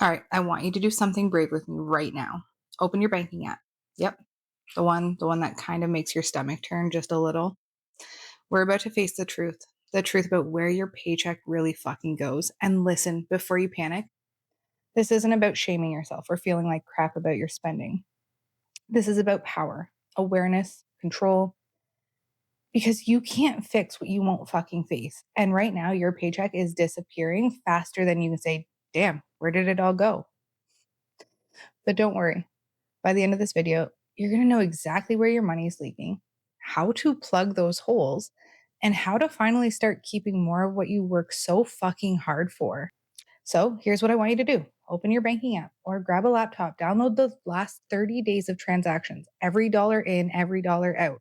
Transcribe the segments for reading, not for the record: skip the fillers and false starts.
All right, I want you to do something brave with me right now. Open your banking app. Yep, the one that kind of makes your stomach turn just a little. We're about to face the truth about where your paycheck really fucking goes. And listen, before you panic, this isn't about shaming yourself or feeling like crap about your spending. This is about power, awareness, control, because you can't fix what you won't fucking face. And right now, your paycheck is disappearing faster than you can say, damn, where did it all go? But don't worry. By the end of this video, you're going to know exactly where your money is leaking, how to plug those holes, and how to finally start keeping more of what you work so fucking hard for. So here's what I want you to do. Open your banking app or grab a laptop, download the last 30 days of transactions, every dollar in, every dollar out.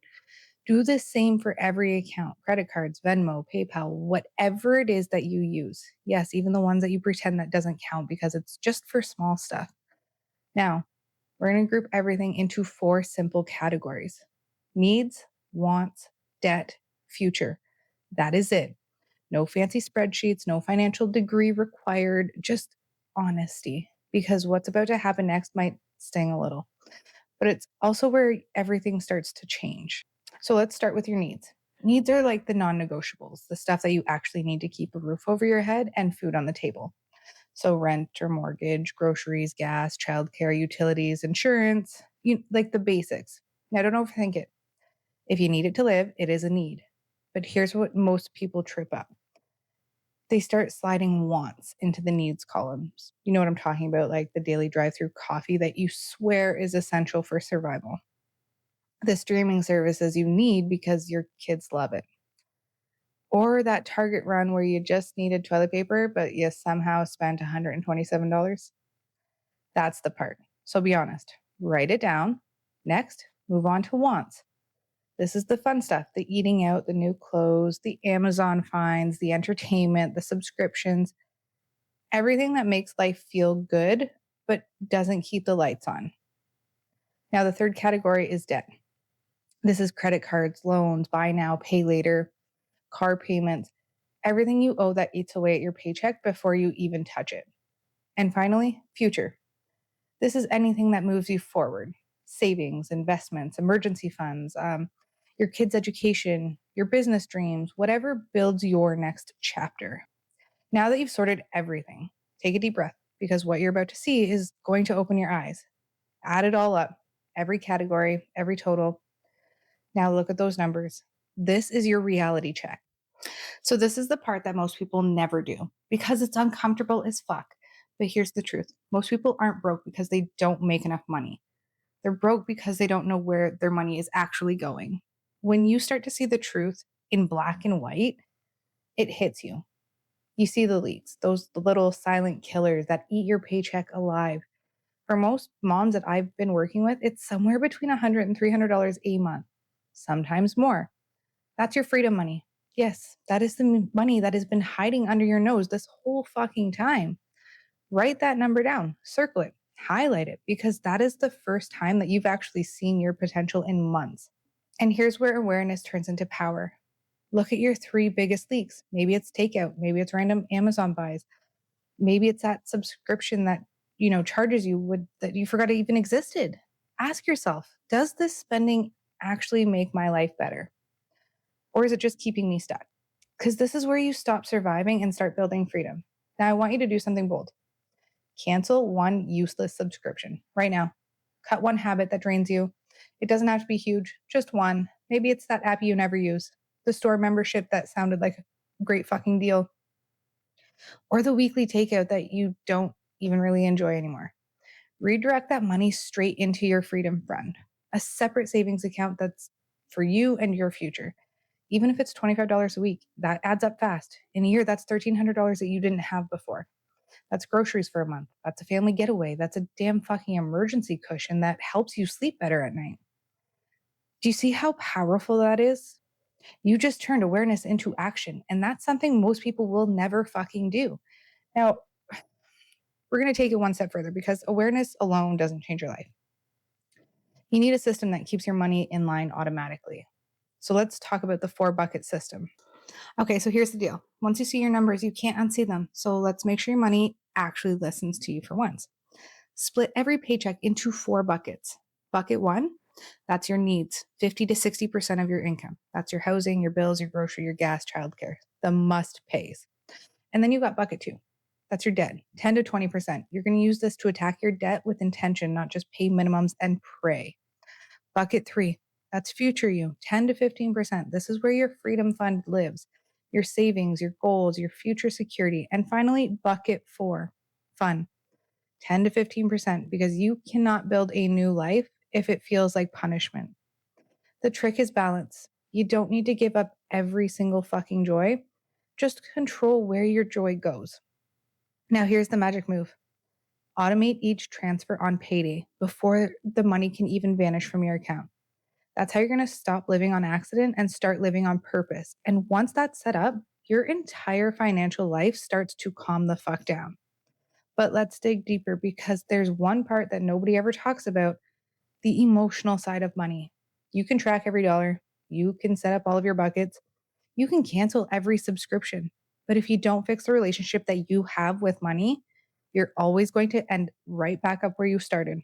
Do the same for every account, credit cards, Venmo, PayPal, whatever it is that you use. Yes, even the ones that you pretend that doesn't count because it's just for small stuff. Now, we're going to group everything into 4 simple categories: needs, wants, debt, future. That is it. No fancy spreadsheets, no financial degree required, just honesty. Because what's about to happen next might sting a little, but it's also where everything starts to change. So let's start with your needs. Needs are like the non negotiables, the stuff that you actually need to keep a roof over your head and food on the table. So rent or mortgage, groceries, gas, childcare, utilities, insurance, like the basics. Now, don't overthink it. If you need it to live, it is a need. But here's what most people trip up. They start sliding wants into the needs columns. You know what I'm talking about, like the daily drive-through coffee that you swear is essential for survival. The streaming services you need because your kids love it. Or that Target run where you just needed toilet paper, but you somehow spent $127. That's the part. So be honest. Write it down. Next, move on to wants. This is the fun stuff: the eating out, the new clothes, the Amazon finds, the entertainment, the subscriptions, everything that makes life feel good, but doesn't keep the lights on. Now, the third category is debt. This is credit cards, loans, buy now, pay later, car payments, everything you owe that eats away at your paycheck before you even touch it. And finally, future. This is anything that moves you forward: savings, investments, emergency funds, your kids' education, your business dreams, whatever builds your next chapter. Now that you've sorted everything, take a deep breath, because what you're about to see is going to open your eyes. Add it all up, every category, every total. Now look at those numbers. This is your reality check. So this is the part that most people never do because it's uncomfortable as fuck. But here's the truth. Most people aren't broke because they don't make enough money. They're broke because they don't know where their money is actually going. When you start to see the truth in black and white, it hits you. You see the leaks, those little silent killers that eat your paycheck alive. For most moms that I've been working with, it's somewhere between $100 and $300 a month, sometimes more. That's your freedom money. Yes, that is the money that has been hiding under your nose this whole fucking time. Write that number down, circle it, highlight it, because that is the first time that you've actually seen your potential in months. And here's where awareness turns into power. Look at your 3 biggest leaks. Maybe it's takeout, maybe it's random Amazon buys, maybe it's that subscription that, charges you that you forgot it even existed. Ask yourself, does this spending actually make my life better? Or is it just keeping me stuck? Because this is where you stop surviving and start building freedom. Now, I want you to do something bold. Cancel one useless subscription right now. Cut one habit that drains you. It doesn't have to be huge, just one. Maybe it's that app you never use, the store membership that sounded like a great fucking deal, or the weekly takeout that you don't even really enjoy anymore. Redirect that money straight into your freedom fund, a separate savings account that's for you and your future. Even if it's $25 a week, that adds up fast. In a year, that's $1,300 that you didn't have before. That's groceries for a month. That's a family getaway. That's a damn fucking emergency cushion that helps you sleep better at night. Do you see how powerful that is? You just turned awareness into action, and that's something most people will never fucking do. Now, we're going to take it one step further because awareness alone doesn't change your life. You need a system that keeps your money in line automatically. So let's talk about the 4-bucket system. Okay, so here's the deal. Once you see your numbers, you can't unsee them. So let's make sure your money actually listens to you for once. Split every paycheck into 4 buckets. Bucket 1, that's your needs, 50 to 60% of your income. That's your housing, your bills, your grocery, your gas, childcare, the must pays. And then you've got bucket 2. That's your debt, 10 to 20%. You're going to use this to attack your debt with intention, not just pay minimums and pray. Bucket 3, that's future you, 10 to 15%. This is where your freedom fund lives, your savings, your goals, your future security. And finally, bucket 4, fun, 10 to 15%, because you cannot build a new life if it feels like punishment. The trick is balance. You don't need to give up every single fucking joy. Just control where your joy goes. Now, here's the magic move. Automate each transfer on payday before the money can even vanish from your account. That's how you're going to stop living on accident and start living on purpose. And once that's set up, your entire financial life starts to calm the fuck down. But let's dig deeper, because there's one part that nobody ever talks about: the emotional side of money. You can track every dollar, you can set up all of your buckets, you can cancel every subscription. But if you don't fix the relationship that you have with money, you're always going to end right back up where you started.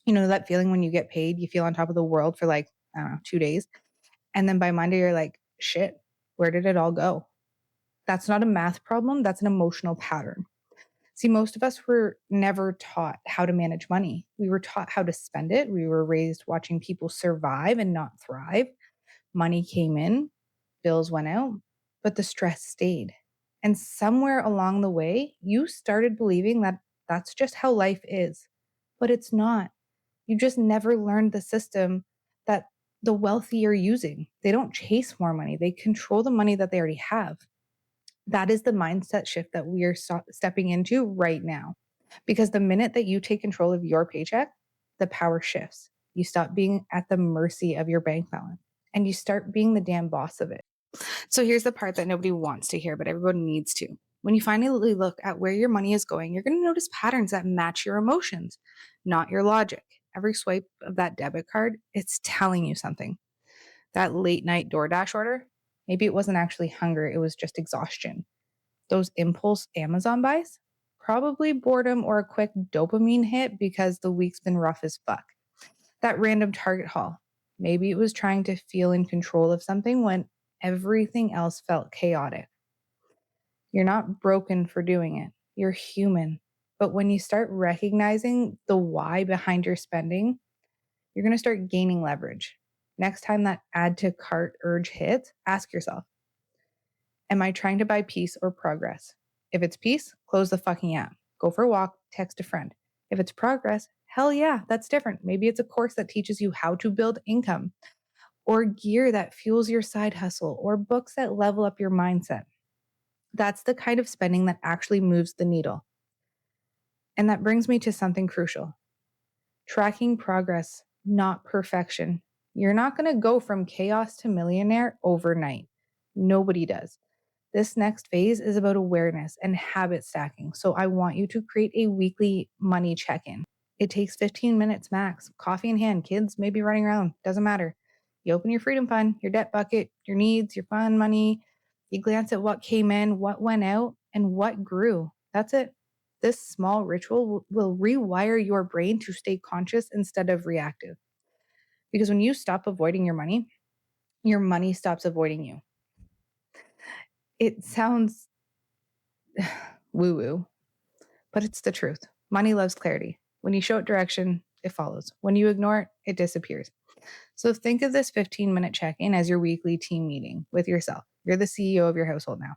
You know that feeling when you get paid, you feel on top of the world for like, I don't know, 2 days. And then by Monday, you're like, shit, where did it all go? That's not a math problem, that's an emotional pattern. See, most of us were never taught how to manage money. We were taught how to spend it. We were raised watching people survive and not thrive. Money came in, bills went out, but the stress stayed. And somewhere along the way, you started believing that that's just how life is. But it's not. You just never learned the system that the wealthy are using. They don't chase more money, they control the money that they already have. That is the mindset shift that we are stepping into right now. Because the minute that you take control of your paycheck, the power shifts. You stop being at the mercy of your bank balance and you start being the damn boss of it. So here's the part that nobody wants to hear, but everybody needs to. When you finally look at where your money is going, you're going to notice patterns that match your emotions, not your logic. Every swipe of that debit card, it's telling you something. That late night DoorDash order, maybe it wasn't actually hunger, it was just exhaustion. Those impulse Amazon buys, probably boredom or a quick dopamine hit because the week's been rough as fuck. That random Target haul, maybe it was trying to feel in control of something when everything else felt chaotic. You're not broken for doing it. You're human. But when you start recognizing the why behind your spending, you're going to start gaining leverage. Next time that add to cart urge hits, ask yourself, am I trying to buy peace or progress? If it's peace, close the fucking app. Go for a walk, text a friend. If it's progress, hell yeah, that's different. Maybe it's a course that teaches you how to build income, or gear that fuels your side hustle, or books that level up your mindset. That's the kind of spending that actually moves the needle. And that brings me to something crucial: tracking progress, not perfection. You're not going to go from chaos to millionaire overnight. Nobody does. This next phase is about awareness and habit stacking. So I want you to create a weekly money check-in. It takes 15 minutes max, coffee in hand, kids may be running around, doesn't matter. You open your freedom fund, your debt bucket, your needs, your fund money. You glance at what came in, what went out, and what grew. That's it. This small ritual will rewire your brain to stay conscious instead of reactive. Because when you stop avoiding your money stops avoiding you. It sounds woo-woo, but it's the truth. Money loves clarity. When you show it direction, it follows. When you ignore it, it disappears. So think of this 15-minute check-in as your weekly team meeting with yourself. You're the CEO of your household now.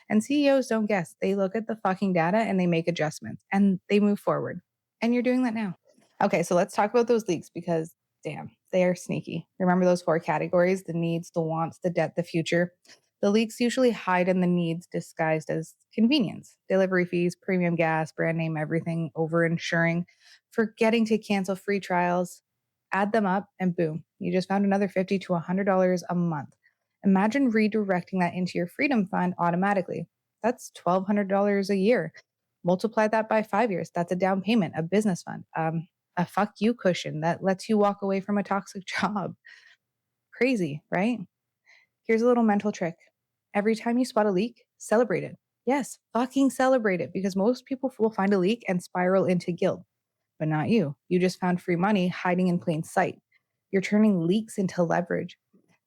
And CEOs don't guess. They look at the fucking data and they make adjustments and they move forward. And you're doing that now. Okay, so let's talk about those leaks, because damn, they are sneaky. Remember those 4 categories: the needs, the wants, the debt, the future. The leaks usually hide in the needs disguised as convenience: delivery fees, premium gas, brand name everything, over insuring, forgetting to cancel free trials. Add them up and boom, you just found another $50 to $100 a month. Imagine redirecting that into your freedom fund automatically. That's $1,200 a year. Multiply that by 5 years. That's a down payment, a business fund, a fuck you cushion that lets you walk away from a toxic job. Crazy, right? Here's a little mental trick. Every time you spot a leak, celebrate it. Yes, fucking celebrate it, because most people will find a leak and spiral into guilt, but not you. You just found free money hiding in plain sight. You're turning leaks into leverage.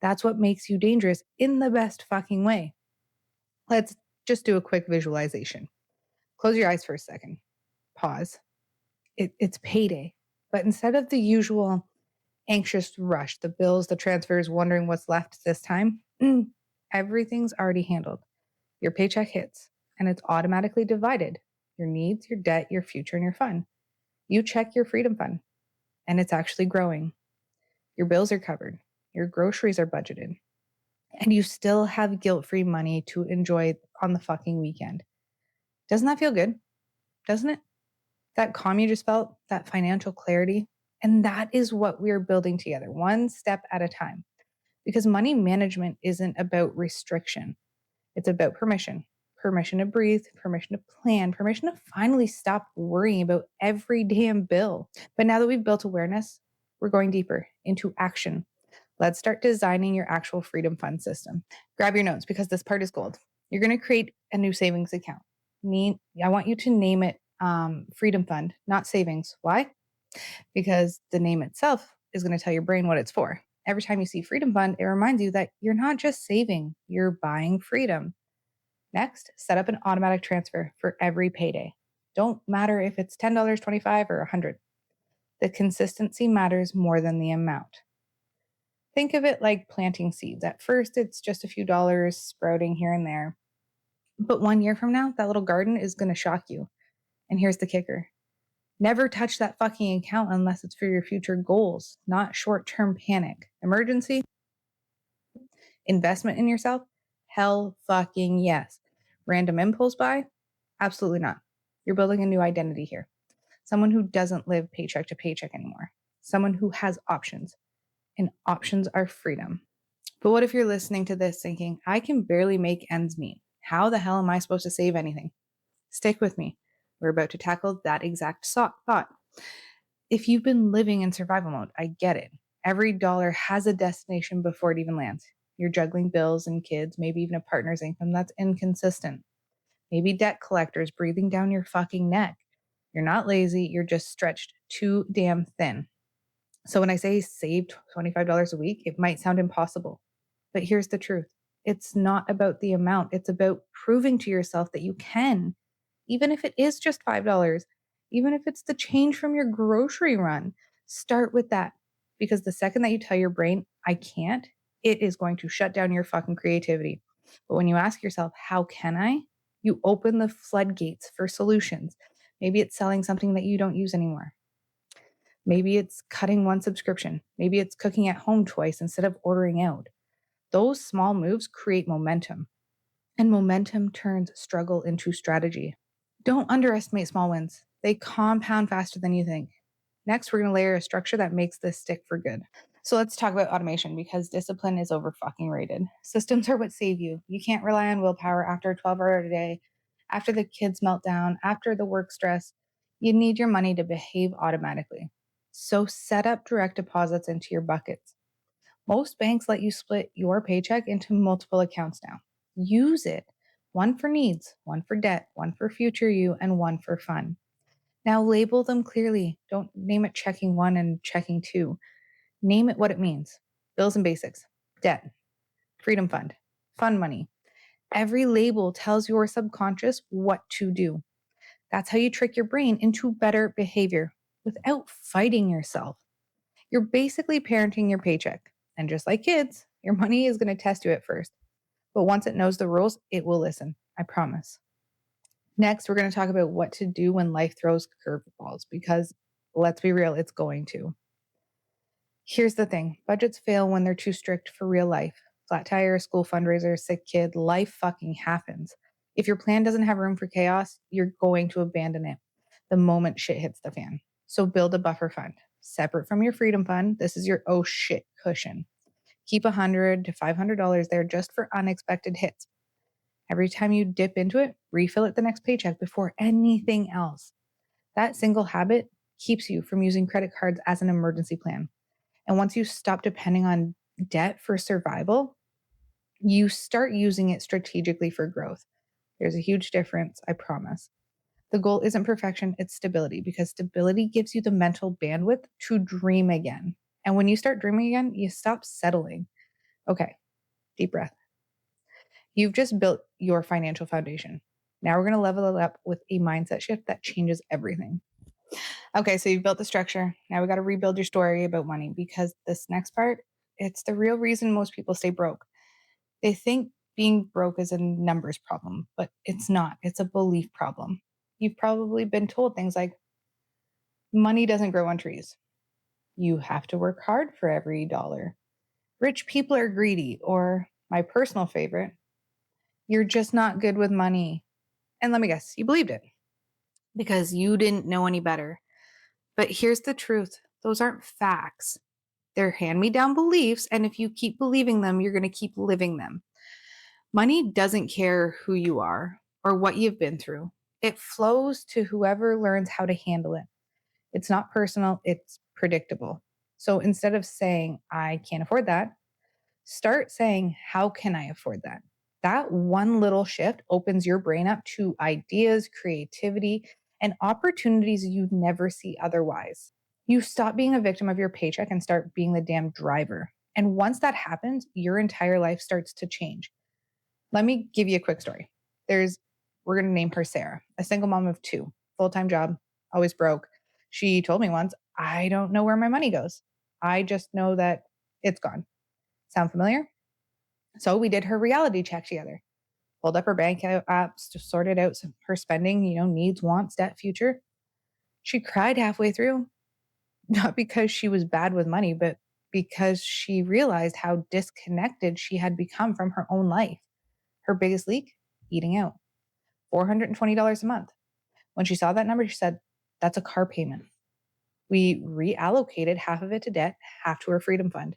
That's what makes you dangerous in the best fucking way. Let's just do a quick visualization. Close your eyes for a second. Pause. It's payday. But instead of the usual anxious rush, the bills, the transfers, wondering what's left this time, everything's already handled. Your paycheck hits and it's automatically divided: your needs, your debt, your future, and your fun. You check your freedom fund and it's actually growing. Your bills are covered. Your groceries are budgeted. And you still have guilt-free money to enjoy on the fucking weekend. Doesn't that feel good? Doesn't it? That calm you just felt, that financial clarity. And that is what we're building together, one step at a time. Because money management isn't about restriction. It's about permission. Permission to breathe, permission to plan, permission to finally stop worrying about every damn bill. But now that we've built awareness, we're going deeper into action. Let's start designing your actual freedom fund system. Grab your notes, because this part is gold. You're going to create a new savings account. I want you to name it Freedom Fund, not savings. Why? Because the name itself is going to tell your brain what it's for. Every time you see Freedom Fund, it reminds you that you're not just saving, you're buying freedom. Next, set up an automatic transfer for every payday. Don't matter if it's $10, $25, or $100. The consistency matters more than the amount. Think of it like planting seeds. At first, it's just a few dollars sprouting here and there. But 1 year from now, that little garden is going to shock you. And here's the kicker: never touch that fucking account unless it's for your future goals, not short-term panic. Emergency? Investment in yourself? Hell fucking yes. Random impulse buy? Absolutely not. You're building a new identity here. Someone who doesn't live paycheck to paycheck anymore. Someone who has options. And options are freedom. But what if you're listening to this thinking, I can barely make ends meet? How the hell am I supposed to save anything? Stick with me. We're about to tackle that exact thought. If you've been living in survival mode, I get it. Every dollar has a destination before it even lands. You're juggling bills and kids, maybe even a partner's income that's inconsistent. Maybe debt collectors breathing down your fucking neck. You're not lazy, you're just stretched too damn thin. So when I say save $25 a week, it might sound impossible. But here's the truth. It's not about the amount. It's about proving to yourself that you can, even if it is just $5, even if it's the change from your grocery run. Start with that, because the second that you tell your brain, I can't, it is going to shut down your fucking creativity. But when you ask yourself, how can I? You open the floodgates for solutions. Maybe it's selling something that you don't use anymore. Maybe it's cutting one subscription. Maybe it's cooking at home twice instead of ordering out. Those small moves create momentum, and momentum turns struggle into strategy. Don't underestimate small wins. They compound faster than you think. Next, we're going to layer a structure that makes this stick for good. So let's talk about automation, because discipline is over fucking rated. Systems are what save you. You can't rely on willpower after a 12-hour day, after the kids meltdown, after the work stress. You need your money to behave automatically. So set up direct deposits into your buckets. Most banks let you split your paycheck into multiple accounts now. Use it. One for needs, one for debt, one for future you, and one for fun. Now label them clearly. Don't name it checking one and checking two. Name it what it means. Bills and basics, debt, freedom fund, fun money. Every label tells your subconscious what to do. That's how you trick your brain into better behavior without fighting yourself. You're basically parenting your paycheck. And just like kids, your money is going to test you at first. But once it knows the rules, it will listen. I promise. Next, we're going to talk about what to do when life throws curveballs, because let's be real, it's going to. Here's the thing. Budgets fail when they're too strict for real life. Flat tire, school fundraiser, sick kid, life fucking happens. If your plan doesn't have room for chaos, you're going to abandon it the moment shit hits the fan. So build a buffer fund. Separate from your freedom fund, this is your oh shit cushion. Keep $100 to $500 there just for unexpected hits. Every time you dip into it, refill it the next paycheck before anything else. That single habit keeps you from using credit cards as an emergency plan. And once you stop depending on debt for survival, you start using it strategically for growth. There's a huge difference, I promise. The goal isn't perfection, it's stability, because stability gives you the mental bandwidth to dream again. And when you start dreaming again, you stop settling. Okay, deep breath. You've just built your financial foundation. Now we're going to level it up with a mindset shift that changes everything. Okay, so you've built the structure. Now we got to rebuild your story about money, because this next part, it's the real reason most people stay broke. They think being broke is a numbers problem, but it's not. It's a belief problem. You've probably been told things like, money doesn't grow on trees. You have to work hard for every dollar. Rich people are greedy, or my personal favorite, you're just not good with money. And let me guess, you believed it because you didn't know any better. But here's the truth. Those aren't facts. They're hand-me-down beliefs, and if you keep believing them, you're going to keep living them. Money doesn't care who you are or what you've been through. It flows to whoever learns how to handle it. It's not personal, it's predictable. So instead of saying, I can't afford that, start saying, how can I afford that? That one little shift opens your brain up to ideas, creativity, and opportunities you'd never see otherwise. You stop being a victim of your paycheck and start being the damn driver. And once that happens, your entire life starts to change. Let me give you a quick story. We're going to name her Sarah, a single mom of 2, full-time job, always broke. She told me once, I don't know where my money goes. I just know that it's gone. Sound familiar? So we did her reality check together, pulled up her bank apps, just sorted out her spending, needs, wants, debt, future. She cried halfway through, not because she was bad with money, but because she realized how disconnected she had become from her own life. Her biggest leak? Eating out. $420 a month. When she saw that number, she said, that's a car payment. We reallocated half of it to debt, half to her freedom fund.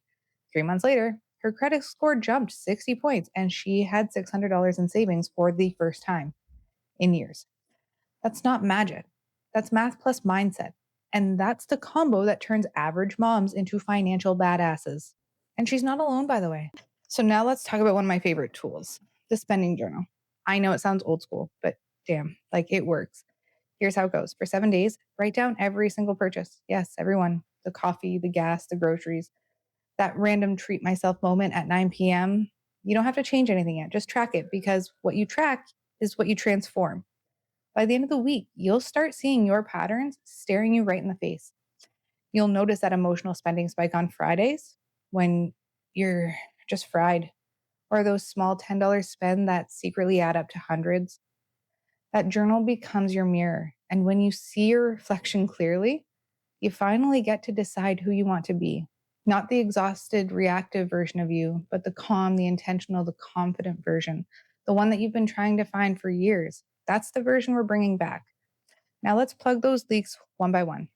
3 months later, her credit score jumped 60 points and she had $600 in savings for the first time in years. That's not magic. That's math plus mindset. And that's the combo that turns average moms into financial badasses. And she's not alone, by the way. So now let's talk about one of my favorite tools, the spending journal. I know it sounds old school, but damn, it works. Here's how it goes. For 7 days, write down every single purchase. Yes, everyone. The coffee, the gas, the groceries, that random treat myself moment at 9 p.m. You don't have to change anything yet. Just track it, because what you track is what you transform. By the end of the week, you'll start seeing your patterns staring you right in the face. You'll notice that emotional spending spike on Fridays when you're just fried, or those small $10 spend that secretly add up to hundreds. That journal becomes your mirror. And when you see your reflection clearly, you finally get to decide who you want to be. Not the exhausted, reactive version of you, but the calm, the intentional, the confident version, the one that you've been trying to find for years. That's the version we're bringing back. Now let's plug those leaks one by one.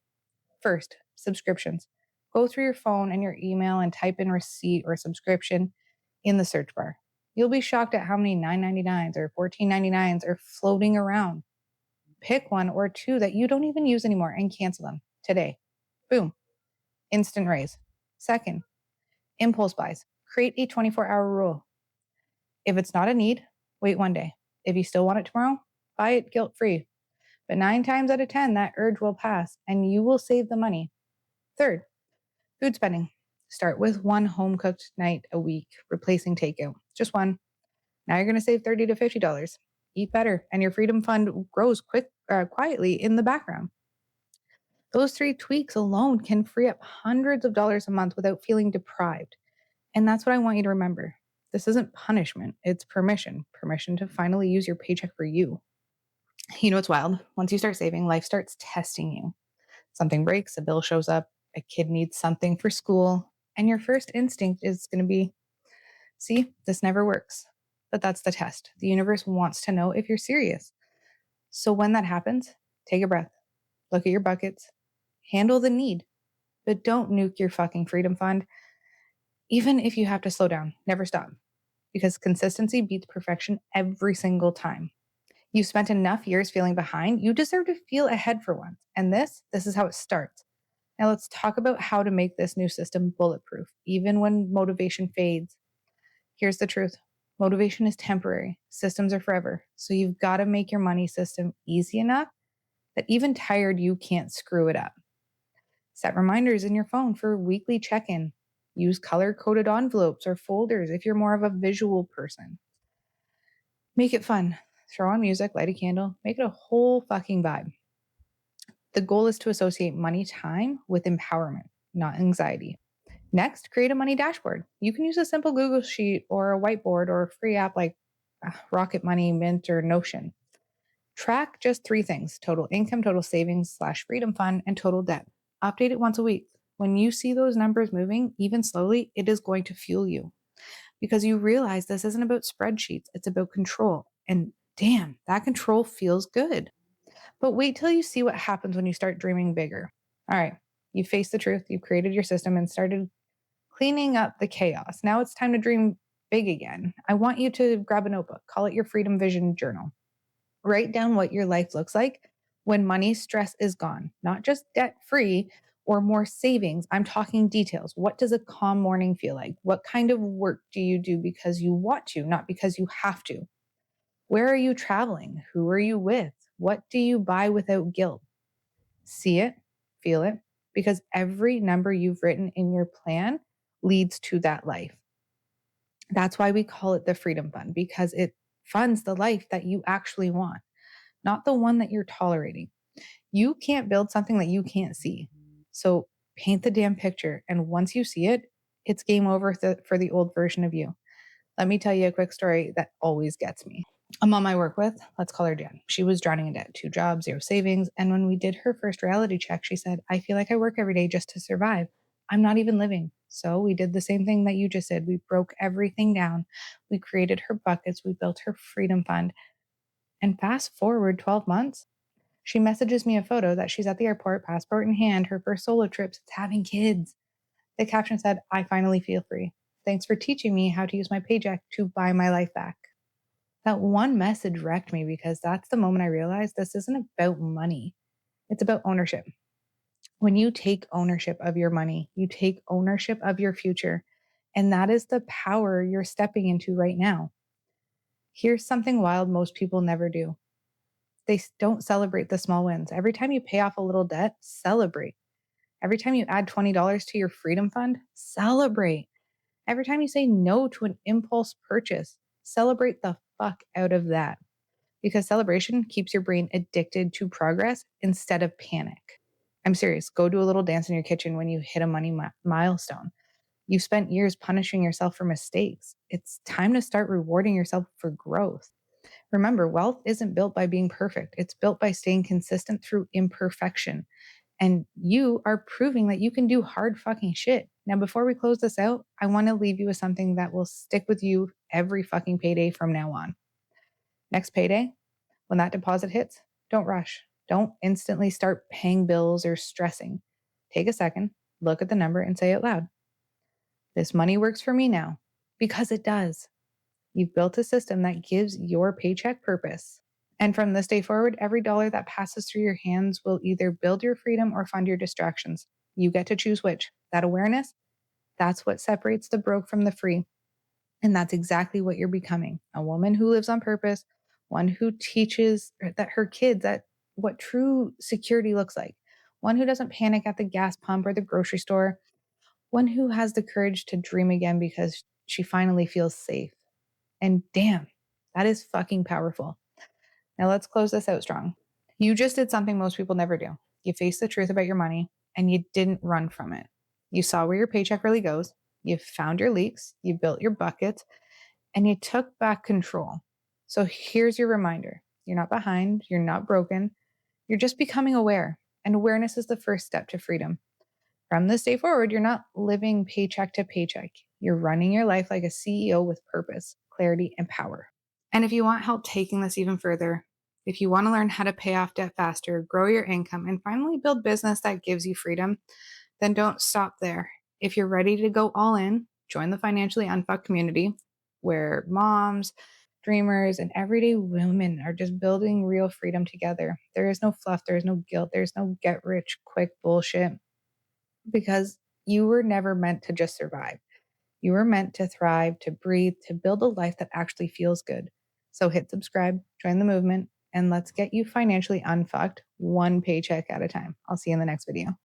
First, subscriptions. Go through your phone and your email and type in receipt or subscription in the search bar. You'll be shocked at how many $9.99s or $14.99s are floating around. Pick one or two that you don't even use anymore and cancel them today. Boom. Instant raise. Second, impulse buys. Create a 24-hour rule. If it's not a need, wait 1 day. If you still want it tomorrow, buy it guilt-free. But 9 times out of 10, that urge will pass and you will save the money. Third, food spending. Start with one home-cooked night a week, replacing takeout. Just one. Now you're going to save $30 to $50. Eat better, and your freedom fund grows quietly in the background. Those 3 tweaks alone can free up hundreds of dollars a month without feeling deprived. And that's what I want you to remember. This isn't punishment, it's permission. Permission to finally use your paycheck for you. You know what's wild? Once you start saving, life starts testing you. Something breaks, a bill shows up, a kid needs something for school, and your first instinct is going to be, see, this never works. But that's the test. The universe wants to know if you're serious. So when that happens, take a breath, look at your buckets, handle the need, but don't nuke your fucking freedom fund. Even if you have to slow down, never stop, because consistency beats perfection every single time. You spent enough years feeling behind. You deserve to feel ahead for once. And this is how it starts. Now let's talk about how to make this new system bulletproof, even when motivation fades. Here's the truth. Motivation is temporary. Systems are forever. So you've got to make your money system easy enough that even tired, you can't screw it up. Set reminders in your phone for weekly check-in. Use color-coded envelopes or folders if you're more of a visual person. Make it fun. Throw on music, light a candle, make it a whole fucking vibe. The goal is to associate money time with empowerment, not anxiety. Next, create a money dashboard. You can use a simple Google Sheet or a whiteboard or a free app like Rocket Money, Mint, or Notion. Track just 3 things: total income, total savings/freedom fund, and total debt. Update it once a week. When you see those numbers moving, even slowly, it is going to fuel you because you realize this isn't about spreadsheets, it's about control. And damn, that control feels good. But wait till you see what happens when you start dreaming bigger. All right, you faced the truth, you created your system and started cleaning up the chaos. Now it's time to dream big again. I want you to grab a notebook, call it your Freedom Vision Journal. Write down what your life looks like when money stress is gone, not just debt free or more savings. I'm talking details. What does a calm morning feel like? What kind of work do you do because you want to, not because you have to? Where are you traveling? Who are you with? What do you buy without guilt? See it, feel it, because every number you've written in your plan leads to that life. That's why we call it the Freedom Fund, because it funds the life that you actually want, not the one that you're tolerating. You can't build something that you can't see. So paint the damn picture. And once you see it, it's game over for the old version of you. Let me tell you a quick story that always gets me. A mom I work with, let's call her Jen. She was drowning in debt, 2 jobs, 0 savings. And when we did her first reality check, she said, I feel like I work every day just to survive. I'm not even living. So we did the same thing that you just did. We broke everything down. We created her buckets. We built her freedom fund. And fast forward 12 months, she messages me a photo that she's at the airport, passport in hand, her first solo trip since having kids. The caption said, I finally feel free. Thanks for teaching me how to use my paycheck to buy my life back. That one message wrecked me because that's the moment I realized this isn't about money. It's about ownership. When you take ownership of your money, you take ownership of your future. And that is the power you're stepping into right now. Here's something wild most people never do. They don't celebrate the small wins. Every time you pay off a little debt, celebrate. Every time you add $20 to your freedom fund, celebrate. Every time you say no to an impulse purchase, celebrate the fuck out of that. Because celebration keeps your brain addicted to progress instead of panic. I'm serious. Go do a little dance in your kitchen when you hit a money milestone. You've spent years punishing yourself for mistakes. It's time to start rewarding yourself for growth. Remember, wealth isn't built by being perfect. It's built by staying consistent through imperfection. And you are proving that you can do hard fucking shit. Now, before we close this out, I want to leave you with something that will stick with you every fucking payday from now on. Next payday, when that deposit hits, don't rush. Don't instantly start paying bills or stressing. Take a second, look at the number, and say out loud, this money works for me now. Because it does. You've built a system that gives your paycheck purpose. And from this day forward, every dollar that passes through your hands will either build your freedom or fund your distractions. You get to choose which. That awareness, that's what separates the broke from the free. And that's exactly what you're becoming. A woman who lives on purpose, one who teaches that her kids that what true security looks like, one who doesn't panic at the gas pump or the grocery store, one who has the courage to dream again because she finally feels safe. And damn, that is fucking powerful. Now let's close this out strong. You just did something most people never do. You faced the truth about your money and you didn't run from it. You saw where your paycheck really goes. You found your leaks. You built your buckets and you took back control. So here's your reminder. You're not behind. You're not broken. You're just becoming aware. And awareness is the first step to freedom. From this day forward, you're not living paycheck to paycheck. You're running your life like a CEO with purpose, clarity, and power. And if you want help taking this even further, if you want to learn how to pay off debt faster, grow your income, and finally build business that gives you freedom, then don't stop there. If you're ready to go all in, join the Financially Unf community where moms, dreamers, and everyday women are just building real freedom together. There is no fluff, there is no guilt, there's no get rich quick bullshit because you were never meant to just survive. You were meant to thrive, to breathe, to build a life that actually feels good. So hit subscribe, join the movement, and let's get you financially unfucked one paycheck at a time. I'll see you in the next video.